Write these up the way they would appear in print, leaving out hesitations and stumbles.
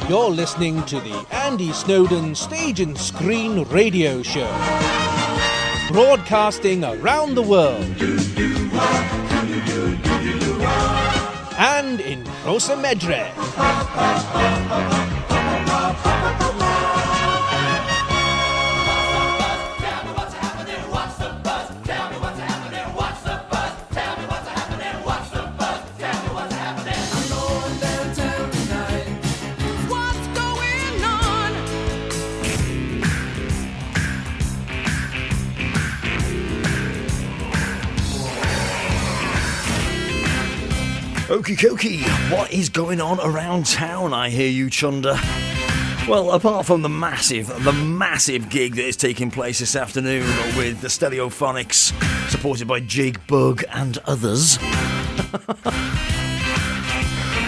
You're listening to the Andy Snowden Stage and Screen Radio Show, broadcasting around the world and in Rosa Medre. Okie dokie, what is going on around town, I hear you chunder? Well, apart from the massive gig that is taking place this afternoon with the Stereophonics, supported by Jig Bug and others,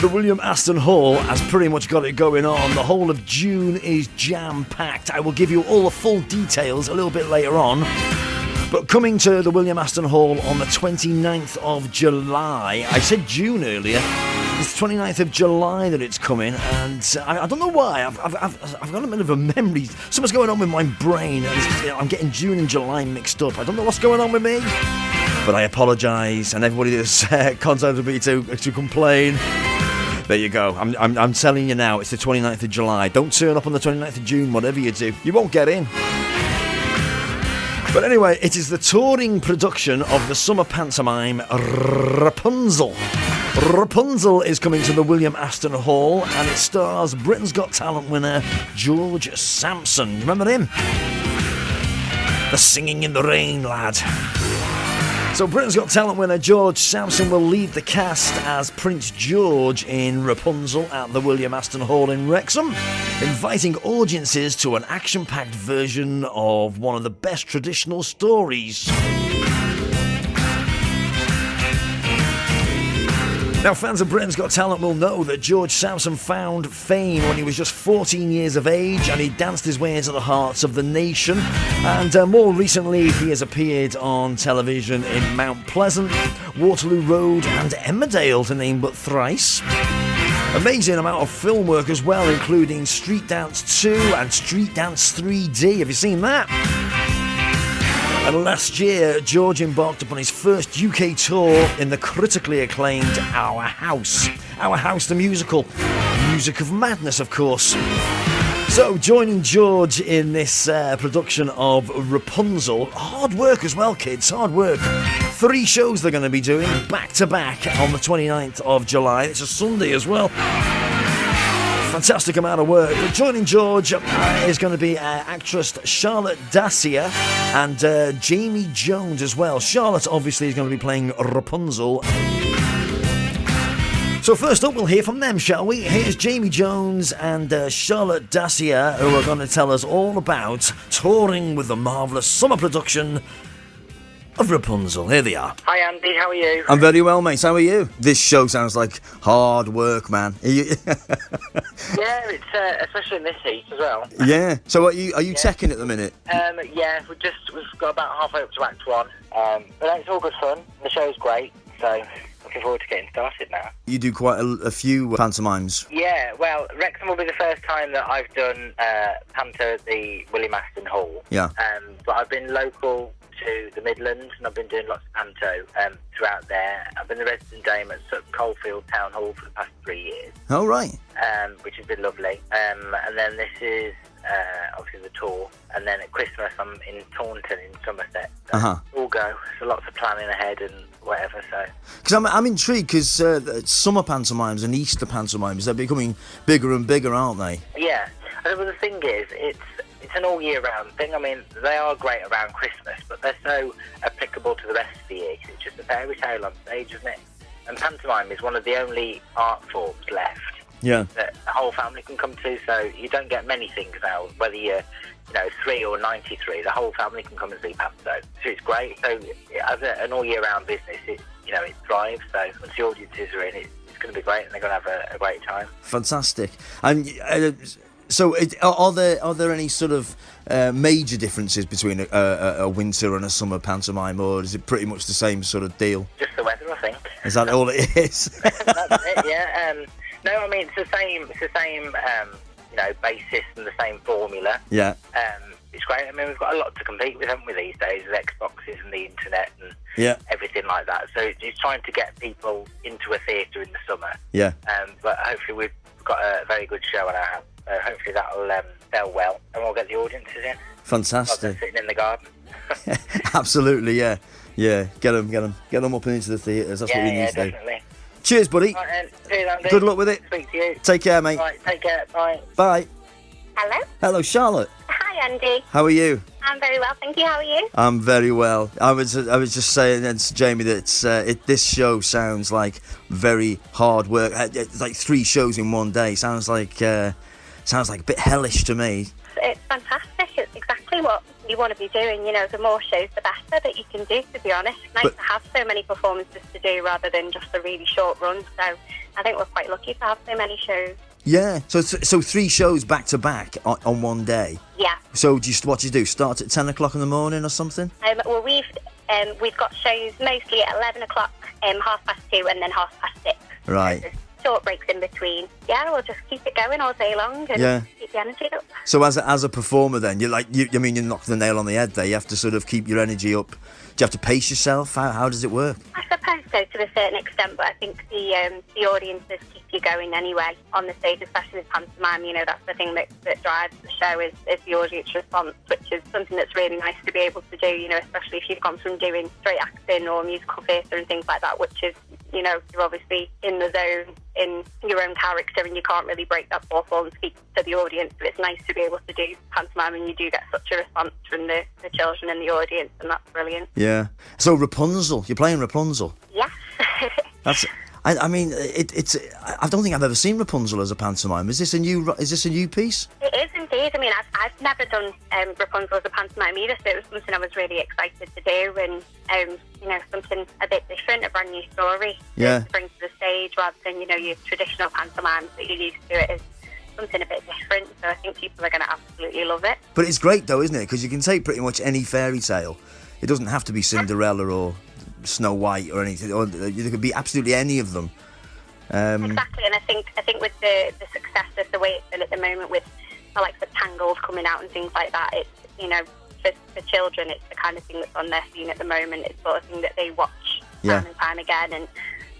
the William Aston Hall has pretty much got it going on. The whole of June is jam-packed. I will give you all the full details a little bit later on. But coming to the William Aston Hall on the 29th of July, I said June earlier, it's the 29th of July that it's coming, and I don't know why, I've got a bit of a memory, something's going on with my brain, and I'm getting June and July mixed up. I don't know what's going on with me, but I apologise, and everybody that's contacted me to complain, there you go, I'm telling you now, it's the 29th of July. Don't turn up on the 29th of June, whatever you do, you won't get in. But anyway, it is the touring production of the summer pantomime Rapunzel. Rapunzel is coming to the William Aston Hall, and it stars Britain's Got Talent winner George Sampson. Remember him? The Singing in the Rain lad. So Britain's Got Talent winner George Sampson will lead the cast as Prince George in Rapunzel at the William Aston Hall in Wrexham, inviting audiences to an action-packed version of one of the best traditional stories. Now, fans of Britain's Got Talent will know that George Sampson found fame when he was just 14 years of age, and he danced his way into the hearts of the nation. And more recently, he has appeared on television in Mount Pleasant, Waterloo Road, and Emmerdale, to name but thrice. Amazing amount of film work as well, including Street Dance 2 and Street Dance 3D. Have you seen that? And last year, George embarked upon his first UK tour in the critically acclaimed Our House. Our House the musical. Music of Madness, of course. So, joining George in this production of Rapunzel. Hard work as well, kids. Hard work. 3 shows they're going to be doing back-to-back on the 29th of July. It's a Sunday as well. Fantastic amount of work. But joining George is going to be actress Charlotte Dacia and Jamie Jones as well. Charlotte obviously is going to be playing Rapunzel. So first up, we'll hear from them, shall we? Here's Jamie Jones and Charlotte Dacia, who are going to tell us all about touring with the marvellous summer production of Rapunzel. Here they are. Hi Andy, how are you? I'm very well, mate. How are you? This show sounds like hard work, man. Yeah, it's especially in this heat as well. Yeah. So are you teching at the minute? Yeah, we've got about halfway up to Act 1. But it's all good fun. The show's great, so looking forward to getting started now. You do quite a few pantomimes. Yeah, well, Wrexham will be the first time that I've done panto at the William Aston Hall. Yeah. But I've been local to the Midlands, and I've been doing lots of panto throughout there. I've been the resident dame at Sutton Coldfield Town Hall for the past 3 years. Oh, right. Which has been lovely. And then this is obviously the tour. And then at Christmas, I'm in Taunton in Somerset. So all go. So lots of planning ahead and whatever. So because I'm intrigued because summer pantomimes and Easter pantomimes, they're becoming bigger and bigger, aren't they? Yeah. But the thing is, it's an all-year-round thing. I mean, they are great around Christmas, but they're so applicable to the rest of the year. It's just a fairy tale on stage, isn't it? And pantomime is one of the only art forms left that the whole family can come to, so you don't get many things now, whether you're 3 or 93, the whole family can come and see panto. So it's great. So as an all-year-round business, it thrives. So once the audiences are in, it's going to be great, and they're going to have a great time. Fantastic. And so, are there any sort of major differences between a winter and a summer pantomime, or is it pretty much the same sort of deal? Just the weather, I think. Is that all it is? That's it. Yeah. No, I mean it's the same basis and the same formula. Yeah. It's great. I mean, we've got a lot to compete with, haven't we, these days, with Xboxes and the internet and everything like that. So it's trying to get people into a theatre in the summer. Yeah. But hopefully we've got a very good show on our hands. So hopefully that'll sell well and we'll get the audiences in. Fantastic. Sitting in the garden. Absolutely, yeah. Yeah, get them up and into the theatres. That's what we need to do. Definitely. Cheers, buddy. Right, then. Cheers, Andy. Good luck with it. Speak to you. Take care, mate. Right, take care. Bye. Bye. Hello. Hello, Charlotte. Hi, Andy. How are you? I'm very well, thank you. How are you? I'm very well. I was just saying to Jamie that this show sounds like very hard work. It's like 3 shows in one day. Sounds like a bit hellish to me. It's fantastic. It's exactly what you want to be doing. The more shows, the better that you can do, to be honest. It's nice to have so many performances to do rather than just a really short run. So I think we're quite lucky to have so many shows. Yeah, so 3 shows back to back on one day. Yeah. So what do you do? Start at 10 o'clock in the morning or something? Well, we've got shows mostly at 11 o'clock, 2:30, and then 6:30. Right. There's short breaks in between. Yeah, we'll just keep it going all day long and keep the energy up. So as a performer, then you knock the nail on the head there. You have to sort of keep your energy up. Do you have to pace yourself? How does it work? I suppose so, to a certain extent, but I think the audiences keep you going anyway on the stage, especially with pantomime. That's the thing that drives the show is the audience response, which is something that's really nice to be able to do, especially if you've gone from doing straight acting or musical theatre and things like that, which is, you're obviously in the zone, in your own character, and you can't really break that fourth wall and speak to the audience. But it's nice to be able to do pantomime, and you do get such a response from the children and the audience, and that's brilliant. Yeah. So Rapunzel, you're playing Rapunzel. Yes. That's. I mean, it's. I don't think I've ever seen Rapunzel as a pantomime. Is this a new piece? It is indeed. I mean, I've never done Rapunzel as a pantomime either, so it was something I was really excited to do, and something a bit different, a brand new story to bring to the stage rather than your traditional pantomimes that you're used to. It is something a bit different, so I think people are going to absolutely love it. But it's great though, isn't it? Because you can take pretty much any fairy tale. It doesn't have to be Cinderella or Snow White or anything, or there could be absolutely any of them. Exactly, and I think with the success of the way it's been at the moment, with the likes of Tangled coming out and things like that, it's for children, it's the kind of thing that's on their scene at the moment. It's sort of thing that they watch time and time again, and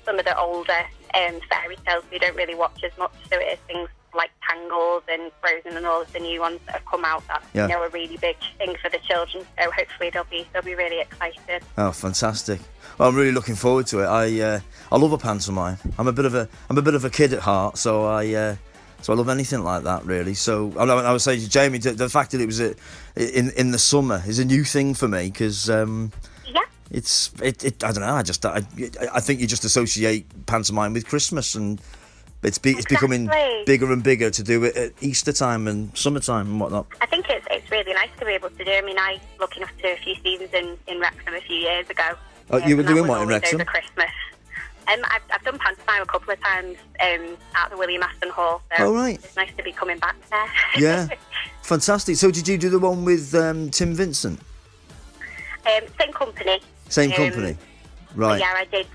some of the older fairy tales we don't really watch as much. So it is things like Tangled and Frozen and all of the new ones that have come out that a really big thing for the children. So hopefully they'll be really excited. Oh, fantastic! Well, I'm really looking forward to it. I love a pantomime. I'm a bit of a kid at heart, so I love anything like that, really. So I was saying to Jamie, the fact that it was in the summer is a new thing for me because it's I don't know. I think you just associate pantomime with Christmas, and it's becoming bigger and bigger to do it at Easter time and summertime and whatnot. I think it's really nice to be able to do. I mean, I lucky enough to do a few seasons in Wrexham a few years ago. Oh, you were doing what in Wrexham? Over Christmas. I've done pantomime a couple of times at the Aston Hall. So oh, right. It's nice to be coming back there. Yeah, fantastic. So did you do the one with Tim Vincent? Same company. Same company, right? Yeah, I did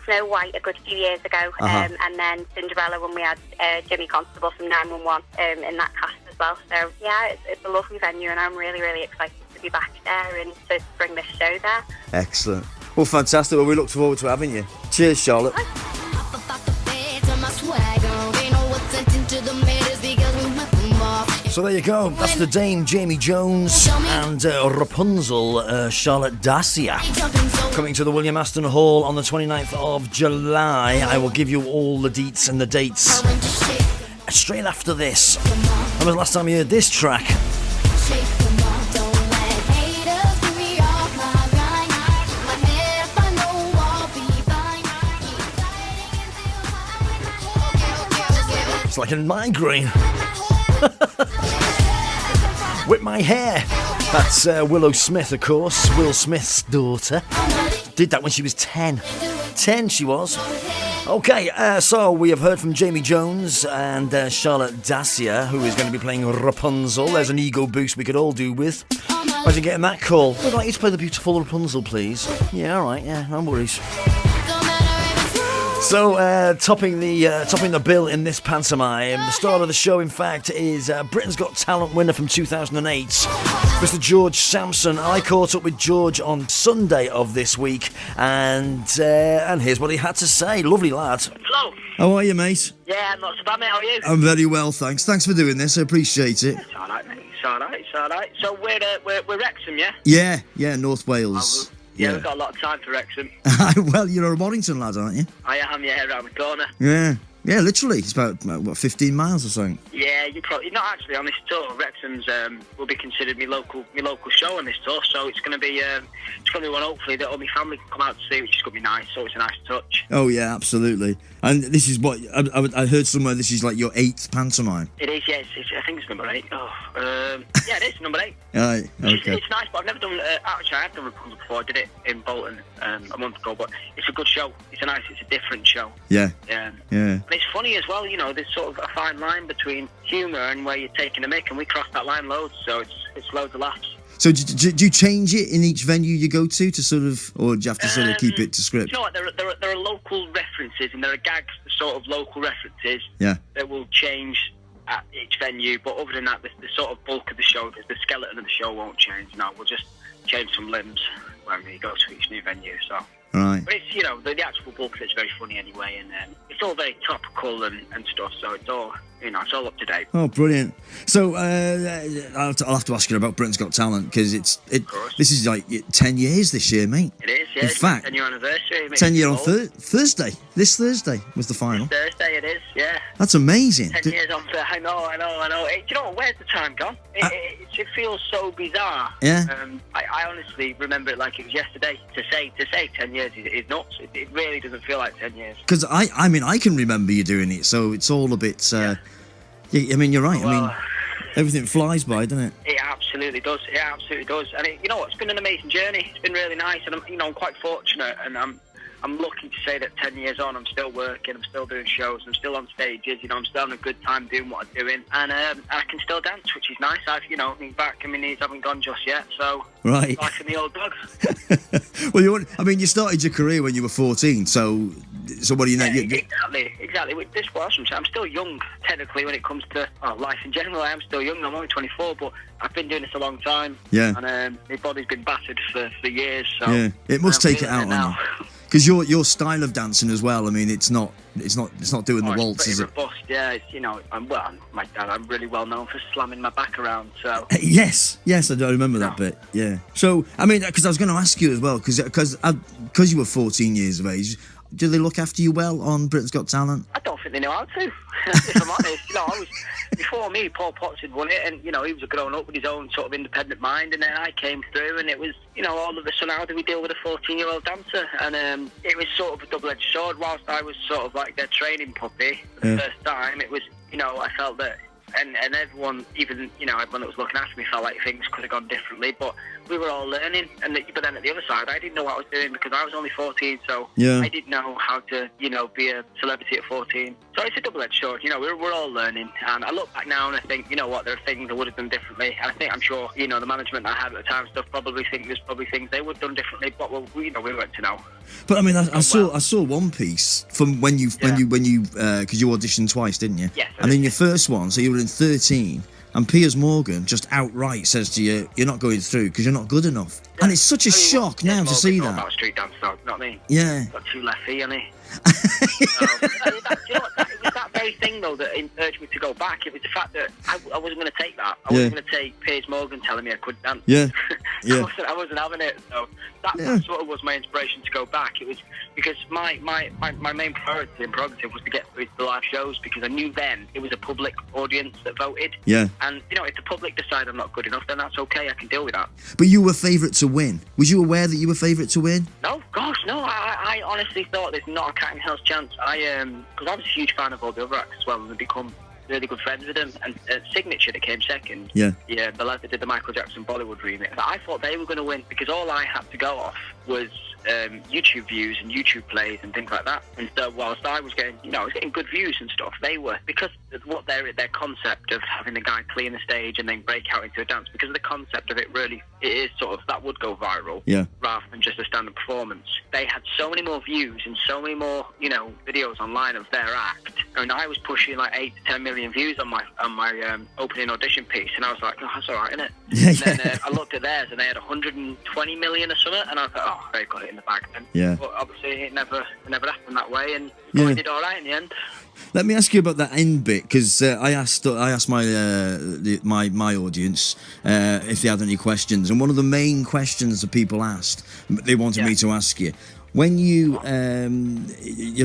Snow White a good few years ago, and then Cinderella when we had Jimmy Constable from 911 in that cast as well. So yeah, it's a lovely venue, and I'm really, really excited to be back there and to bring this show there. Excellent. Well, fantastic. Well, we look forward to having you. Cheers, Charlotte. So there you go. That's the Dame Jamie Jones and Rapunzel, Charlotte Dacia, coming to the Aston Hall on the 29th of July. I will give you all the deets and the dates straight after this. When was the last time you heard this track? It's like a migraine. Whip My Hair. That's Willow Smith, of course, Will Smith's daughter. Did that when she was 10. 10 she was. Okay, so we have heard from Jamie Jones and Charlotte Dacia, who is going to be playing Rapunzel. There's an ego boost we could all do with. Imagine getting that call. I'd like you to play the beautiful Rapunzel, please. Yeah, alright, yeah, no worries. So, topping the bill in this pantomime, the star of the show, in fact, is Britain's Got Talent winner from 2008, Mr. George Sampson. I caught up with George on Sunday of this week, and here's what he had to say. Lovely lad. Hello. How are you, mate? Yeah, not so bad, mate. How are you? I'm very well, thanks. Thanks for doing this. I appreciate it. It's all right, mate. It's all right. It's all right. So we're Wrexham, yeah? Yeah, North Wales. Yeah, we've got a lot of time for Wrexham. Well, you're a Warrington lad, aren't you? I am, yeah, around the corner. Yeah, literally. It's about, 15 miles or something? Yeah, you're not actually on this tour. Wrexham's will be considered my local show on this tour, so it's going to be one hopefully that all my family can come out to see, which is going to be nice. So it's a nice touch. Oh yeah, absolutely. And this is what I heard somewhere. This is like your 8th pantomime. It is, yes. I think it's number 8. Yeah, it is number 8. Right, okay. It's nice, but I've never done. Actually, I have done Rapunzel before. I did it in Bolton a month ago, but it's a good show. It's a different show. Yeah. And it's funny as well, there's sort of a fine line between humour and where you're taking a mick, and we cross that line loads, so it's loads of laughs. So do you change it in each venue you go to sort of, or do you have to sort of keep it to script? You know what, there are local references, and there are gags, sort of local references that will change at each venue, but other than that, the sort of bulk of the show, the skeleton of the show won't change. No, we'll just change some limbs when we go to each new venue, so... Right. But it's, the actual bulk of it's very funny anyway, and it's all very topical and stuff, so it's all, it's all up to date. Oh, brilliant. So, I'll have to ask you about Britain's Got Talent, because this is like 10 years this year, mate. It is, yeah. In fact, 10-year anniversary. 10 year on Thursday. This Thursday was the final. This Thursday it is, yeah. That's amazing. 10 years on, I know. Do you know what, where's the time gone? It feels so bizarre. Yeah. I honestly remember it like it was yesterday. To say 10 years is nuts. It really doesn't feel like 10 years. Because I can remember you doing it, so it's all a bit. Yeah, I mean, you're right. Well, everything flies by, doesn't it? It absolutely does. And it's been an amazing journey. It's been really nice, and I'm quite fortunate, and I'm lucky to say that 10 years on, I'm still working, I'm still doing shows, I'm still on stages, I'm still having a good time doing what I'm doing, and I can still dance, which is nice. I've, my knees haven't gone just yet, so right. Life in the old dog. Well, you started your career when you were 14, so what do you know? Exactly. This was, I'm still young, technically, when it comes to life in general. I am still young, I'm only 24, but I've been doing this a long time. Yeah. And my body's been battered for years, so... Yeah, it must take it out on you. Because your style of dancing as well, I mean, it's not doing the waltz, is it? Robust, yeah. I'm really well known for slamming my back around, so... Yes, I do remember that bit, yeah. So, I mean, because I was going to ask you as well, because you were 14 years of age, do they look after you well on Britain's Got Talent? I don't think they know how to, if I'm honest. Before me, Paul Potts had won it, and, he was growing up with his own sort of independent mind, and then I came through, and it was, all of a sudden, how do we deal with a 14-year-old dancer? And it was sort of a double-edged sword. Whilst I was sort of like their training puppy the first time, it was, I felt that, and everyone, even, everyone that was looking after me felt like things could have gone differently, but we were all learning, but then at the other side, I didn't know what I was doing because I was only 14, so I didn't know how to, be a celebrity at 14. So it's a double-edged sword, we're all learning, and I look back now and I think, there are things I would have done differently, and I'm sure, the management I had at the time stuff probably think there's probably things they would have done differently, but we weren't to know. But I mean, I saw one piece from when you because you auditioned twice, didn't you? Yes. And then your first one, so you were in 13. And Piers Morgan just outright says to you, you're not going through because you're not good enough. Yeah. And it's such a shock now to see that. About street dance, though, not me. Yeah. Got 2 left feet, hasn't he? It was that very thing, though, that urged me to go back. It was the fact that I wasn't going to take that. I wasn't going to take Piers Morgan telling me I couldn't dance. Yeah. I wasn't having it. So that sort of was my inspiration to go back. It was because my main priority and prerogative was to get through the live shows, because I knew then it was a public audience that voted. Yeah. And, if the public decide I'm not good enough, then that's okay. I can deal with that. But you were favourite to win. Was you aware that you were favourite to win? No, gosh, no. I honestly thought there's not a cat in hell's chance. Because I was a huge fan of all the other acts as well, and they become really good friends with them. And Signature that came second. Yeah. Yeah, the lad that did the Michael Jackson Bollywood remix. I thought they were going to win because all I had to go off was YouTube views and YouTube plays and things like that. And so whilst I was getting, I was getting good views and stuff, they were, because of what their concept of having the guy clean the stage and then break out into a dance, because of the concept of it really, it is sort of, that would go viral. Yeah. Rather than just a standard performance. They had so many more views and so many more, videos online of their act. I mean, I was pushing like 8 to 10 million views on my opening audition piece, and I was like, oh, that's all right, isn't it? Yeah, And then I looked at theirs, and they had 120 million or something, and I was like, oh, they got it in the bag then. Yeah. But obviously, it never happened that way, and Yeah. I did all right in the end. Let me ask you about that end bit, because I asked my my audience if they had any questions, and one of the main questions that people asked, they wanted me to ask you. When you're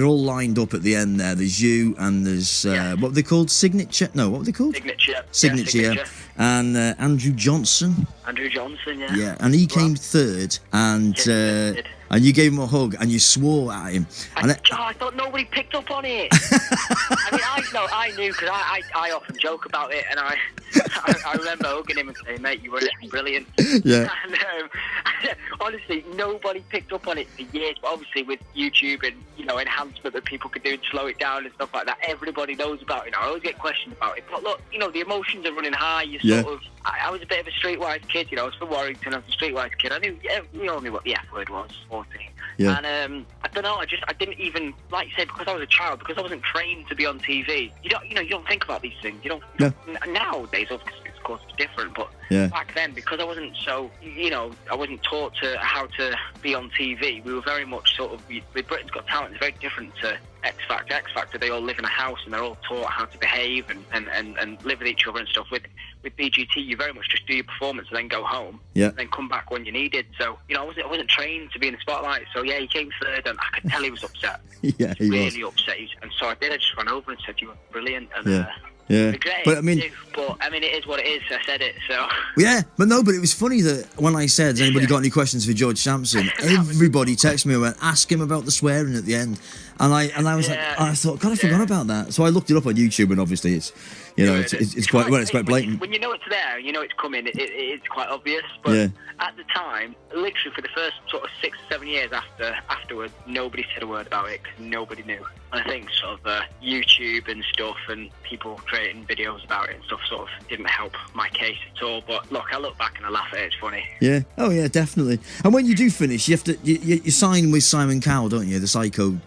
all lined up at the end there, there's you and there's what were they called? Signature? No, what were they called? Signature. Yeah. And Andrew Johnson. Andrew Johnson, yeah. Yeah, and he came third, and you gave him a hug and you swore at him. I thought nobody picked up on it. I mean, I knew, because I often joke about it, and I remember hugging him and saying, mate, you were brilliant. Yeah. And honestly, nobody picked up on it for years, but obviously with YouTube and, enhancement that people could do to slow it down and stuff like that, everybody knows about it. I always get questioned about it. But look, the emotions are running high. I was a bit of a streetwise kid, I was from Warrington, I was a streetwise kid. I knew, we all knew what the F word was, 14. Yeah. And I don't know, I didn't even, like you said, because I was a child, because I wasn't trained to be on TV, you don't think about these things. You don't. Nowadays, of course, it's different, but back then, because I wasn't so, I wasn't taught to how to be on TV. We were very much sort of, with Britain's Got Talent, it's very different to X Factor. X Factor, they all live in a house and they're all taught how to behave and live with each other and stuff. With BGT, you very much just do your performance and then go home, and then come back when you needed. So, I wasn't trained to be in the spotlight. So yeah, he came third, and I could tell he was upset. Yeah, he was really upset. And so I just ran over and said, "You were brilliant." And, yeah, but I mean, it is what it is. I said it, so. Yeah, but it was funny that when I said, "Has anybody got any questions for George Sampson?" everybody texted me and went, "Ask him about the swearing at the end," and I was like, I thought, God, I forgot about that. So I looked it up on YouTube, and obviously it's quite blatant. When you know it's there, you know it's coming. It's quite obvious. But at the time, literally for the first sort of 6 or 7 years afterwards, nobody said a word about it because nobody knew. And I think sort of YouTube and stuff and people creating videos about it and stuff sort of didn't help my case at all. But look, I look back and I laugh at it. It's funny. Yeah. Oh yeah, definitely. And when you do finish, you have to you sign with Simon Cowell, don't you? The Psycho.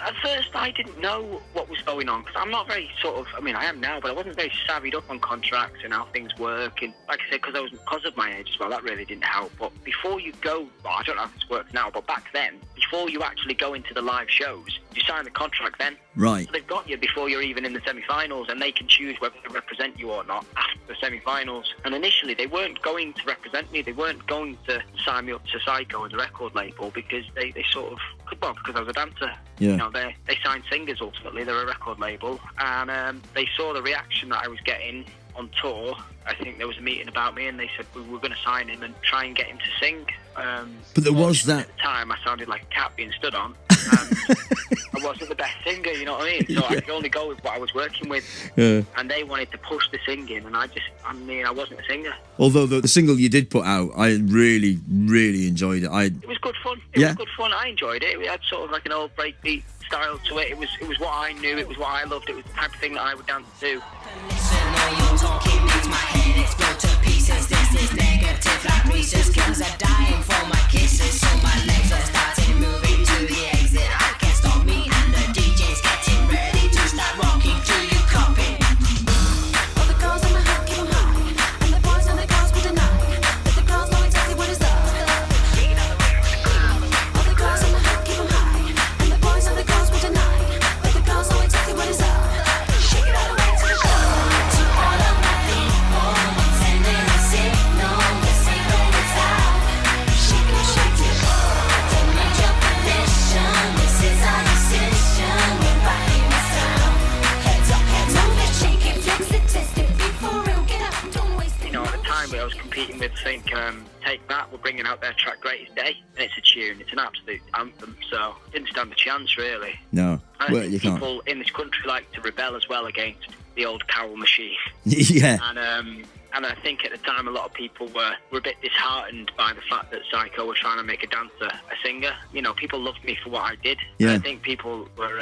At first I didn't know what was going on because I'm not very sort of. I mean, I am now, but I wasn't very savvied up on contracts and how things work. And like I said, because of my age as well, that really didn't help. But before you go, I don't know if this works now, but back then, before you actually go into the live shows, you sign the contract then. Right. So they've got you before you're even in the semi-finals, and they can choose whether to represent you or not after the semi-finals. And initially, they weren't going to represent me. They weren't going to sign me up to Psycho as a record label because they sort of, well, because I was a dancer. Yeah. They signed singers ultimately. They're a record label, and they saw the reaction that I was getting on tour. I think there was a meeting about me, and they said we were going to sign him and try and get him to sing. But there was that. At the time, I sounded like a cat being stood on. I wasn't the best singer, you know what I mean? So I could only go with what I was working with. Yeah. And they wanted to push the singing, and I wasn't a singer. Although the single you did put out, I really, really enjoyed it. It was good fun. It was good fun. I enjoyed it. We had sort of like an old breakbeat style to it. It was what I knew. It was what I loved. It was the type of thing that I would dance to. Your talking makes my head explode to pieces. This is negative like Reese's. Girls are dying for my kisses, so my legs are starting moving to the exit. I can't stop me, and the DJ's getting ready to start rocking. Do you copy? All the girls on the hook keep 'em high, and the boys and the girls will deny that the girls know exactly what is up. All the girls on the hook keep 'em high, and the boys and the girls will deny that the girls know exactly what is up. Shake it all away to the club. To all of my people, sending a signal, the signal is out. Shake it, shake it. Don't need your permission. This is our decision. We're rocking the sound. Heads up, move it, shake it, flex it, test it. Be for real, get up, don't waste it. At the time I was competing with, I think Take That were bringing out their track Greatest Day, and it's a tune. It's an absolute anthem. So didn't stand a chance really. No, I well, think you can't. people in this country like to rebel as well against the old Carol machine. Yeah. And I think at the time a lot of people were a bit disheartened by the fact that Psycho were trying to make a dancer a singer. You know, people loved me for what I did. Yeah. And I think people were,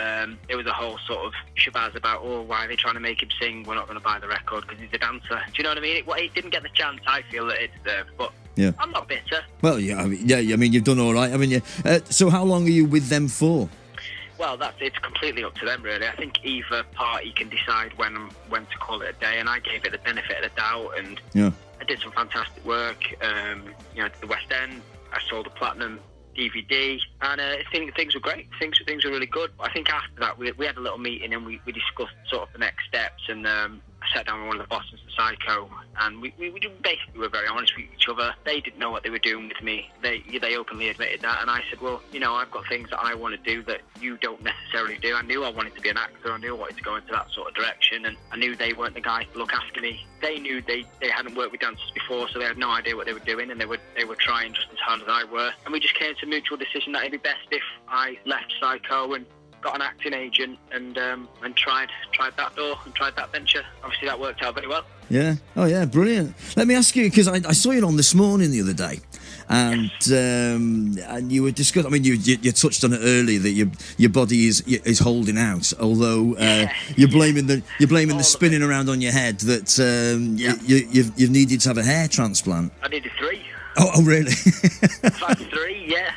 there was a whole sort of shabazz about, oh, why are they trying to make him sing? We're not going to buy the record because he's a dancer. Do you know what I mean? He didn't get the chance I feel that it deserved, but Yeah. I'm not bitter. Well, yeah, I mean, you've done all right. I mean, yeah. So how long are you with them for? Well, it's completely up to them, really. I think either party can decide when to call it a day, and I gave it the benefit of the doubt, and Yeah. I did some fantastic work. You know, to the West End, I sold a platinum DVD, and I think things were great. Things were really good. I think after that, we had a little meeting, and we discussed sort of the next steps, and I sat down with one of the bosses of Psycho, and we basically were very honest with each other. They didn't know what they were doing with me. They openly admitted that, and I said, well, you know, I've got things that I want to do that you don't necessarily do. I knew I wanted to be an actor. I knew I wanted to go into that sort of direction, and I knew they weren't the guys to look after me. They knew they hadn't worked with dancers before, so they had no idea what they were doing, and they were trying just as hard as I were. And we just came to a mutual decision that it'd be best if I left Psycho and got an acting agent and tried that door and tried that venture. Obviously that worked out very well. Yeah. Oh, yeah. Brilliant. Let me ask you, because I saw you on This Morning the other day, and you were discussing. I mean, you touched on it earlier that your body is holding out. Although you're blaming the spinning around on your head that you've needed to have a hair transplant. I needed 3. Oh, really? I've had 3, yeah.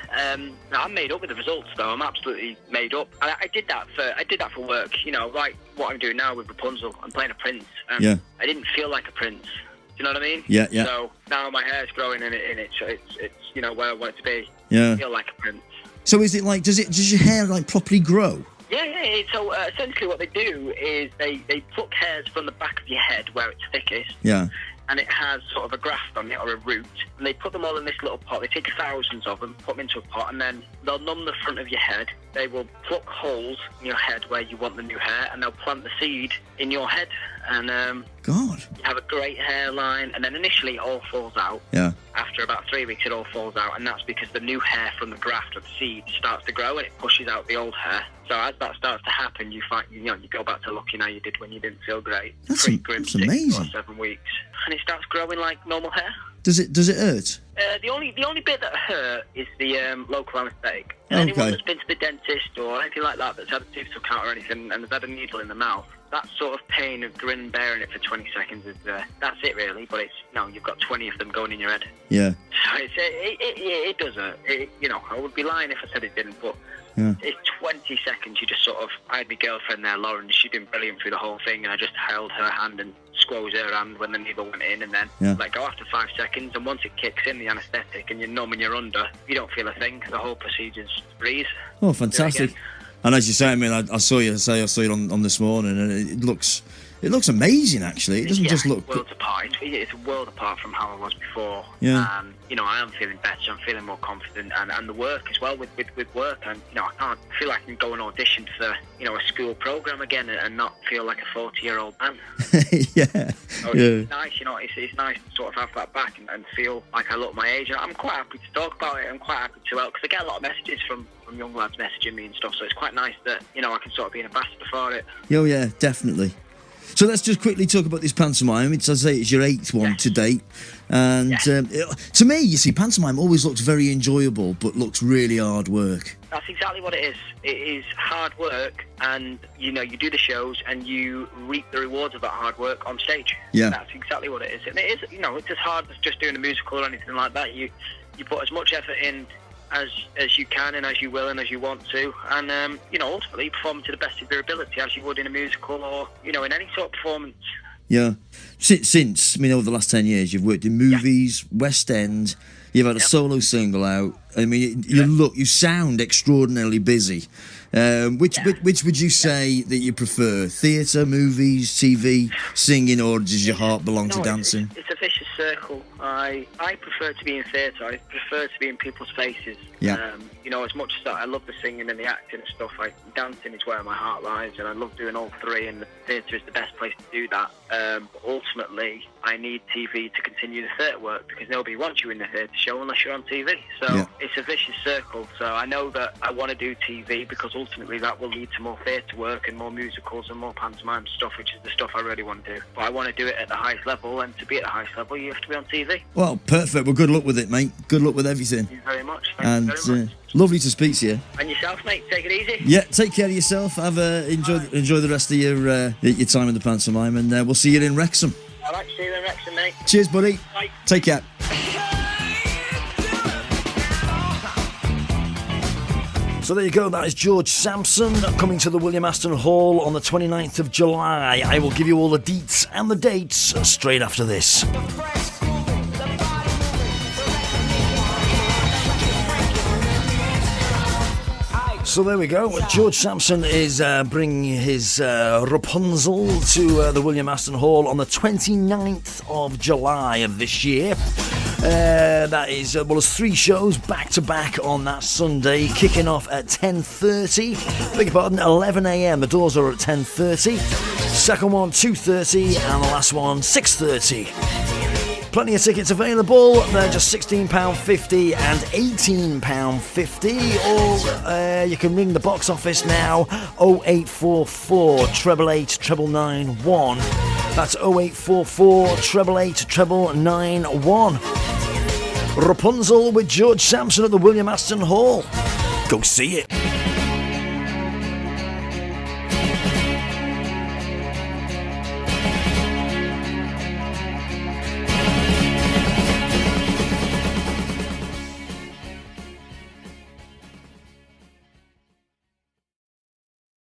I'm made up with the results, though. I'm absolutely made up. And I did that for work. You know, like what I'm doing now with Rapunzel. I'm playing a prince. Yeah. I didn't feel like a prince. Do you know what I mean? Yeah, yeah. So now my hair's growing and it's you know where I want it to be. Yeah. I feel like a prince. So is it like does your hair like properly grow? Yeah. So essentially, what they do is they pluck hairs from the back of your head where it's thickest. Yeah. And it has sort of a graft on it or a root, and they put them all in this little pot. They take thousands of them, put them into a pot, and then they'll numb the front of your head. They will pluck holes in your head where you want the new hair, and they'll plant the seed in your head, and God. you have a great hairline. And then initially it all falls out. Yeah. After about 3 weeks, it all falls out, and that's because the new hair from the graft of the seed starts to grow, and it pushes out the old hair. So as that starts to happen, you find you go back to looking how you did when you didn't feel great. That's Grim 6 amazing. or 7 weeks, and it starts growing like normal hair. Does it hurt? The only bit that hurt is the local anaesthetic. Okay. Anyone that's been to the dentist or anything like that that's had a tooth took out or anything and has had a needle in the mouth, that sort of pain of grin bearing it for 20 seconds is that's it really. But you've got 20 of them going in your head. Yeah. So it does hurt. You know, I would be lying if I said it didn't, but Yeah. it's 20 seconds. You just sort of, I had my girlfriend there, Lauren, she'd been brilliant through the whole thing, and I just held her hand and squoze her hand when the needle went in, and then let go after 5 seconds, and once it kicks in, the anaesthetic, and you're numb and you're under, you don't feel a thing. The whole procedure's breeze. Oh, fantastic. And as you say, I mean, I saw you on This Morning, and it looks amazing, actually. It doesn't just look... worlds apart. It's a world apart from how I was before. Yeah. You know, I am feeling better. I'm feeling more confident, and the work as well with work. And you know, I feel like I can go and audition for a school program again and not feel like a 40-year-old man. Yeah. So it's nice, you know. It's nice to sort of have that back and feel like I look my age. And I'm quite happy to talk about it. I'm quite happy to help because I get a lot of messages from young lads messaging me and stuff. So it's quite nice that I can sort of be an ambassador for it. Oh yeah, definitely. So let's just quickly talk about this pantomime. As I say, it's your 8th one to date. And to me, you see, pantomime always looks very enjoyable, but looks really hard work. That's exactly what it is. It is hard work, and you do the shows and you reap the rewards of that hard work on stage. Yeah. That's exactly what it is. And it is, it's as hard as just doing a musical or anything like that. You put as much effort in as you can and as you will and as you want to, and ultimately perform to the best of your ability as you would in a musical or in any sort of performance. Yeah. Since over the last 10 years, you've worked in movies, West End, you've had a solo single out. I mean, you sound extraordinarily busy. Which would you say that you prefer? Theatre, movies, TV, singing, or does your heart belong to dancing? It's a vicious circle. I prefer to be in theatre. I prefer to be in people's faces. Yeah. You know, as much as that, I love the singing and the acting and stuff. Dancing is where my heart lies, and I love doing all three. And the theatre is the best place to do that. But ultimately, I need TV to continue the theatre work because nobody wants you in the theatre show unless you're on TV. So it's a vicious circle. So I know that I want to do TV because ultimately that will lead to more theatre work and more musicals and more pantomime stuff, which is the stuff I really want to do. But I want to do it at the highest level, and to be at the highest level, you have to be on TV. Well, perfect. Well, good luck with it, mate. Good luck with everything. Thank you very much. And Thank you very much. lovely to speak to you. And yourself, mate. Take it easy. Yeah, take care of yourself. Enjoy the rest of your time in the pantomime, and we'll see you in Wrexham. I'd like to see you in Wrexham, mate. Cheers, buddy. Bye. Take care. So there you go, that is George Sampson coming to the William Aston Hall on the 29th of July. I will give you all the deets and the dates straight after this. So there we go. George Sampson is bringing his Rapunzel to the William Aston Hall on the 29th of July of this year. That is, there's 3 shows back to back on that Sunday, kicking off at 10:30. Beg your pardon, 11 a.m. The doors are at 10:30. Second one 2:30, and the last one 6:30. Plenty of tickets available. They're just £16.50 and £18.50. Or you can ring the box office now, 0844 888 991. That's 0844 888 991. Rapunzel with George Sampson at the William Aston Hall. Go see it.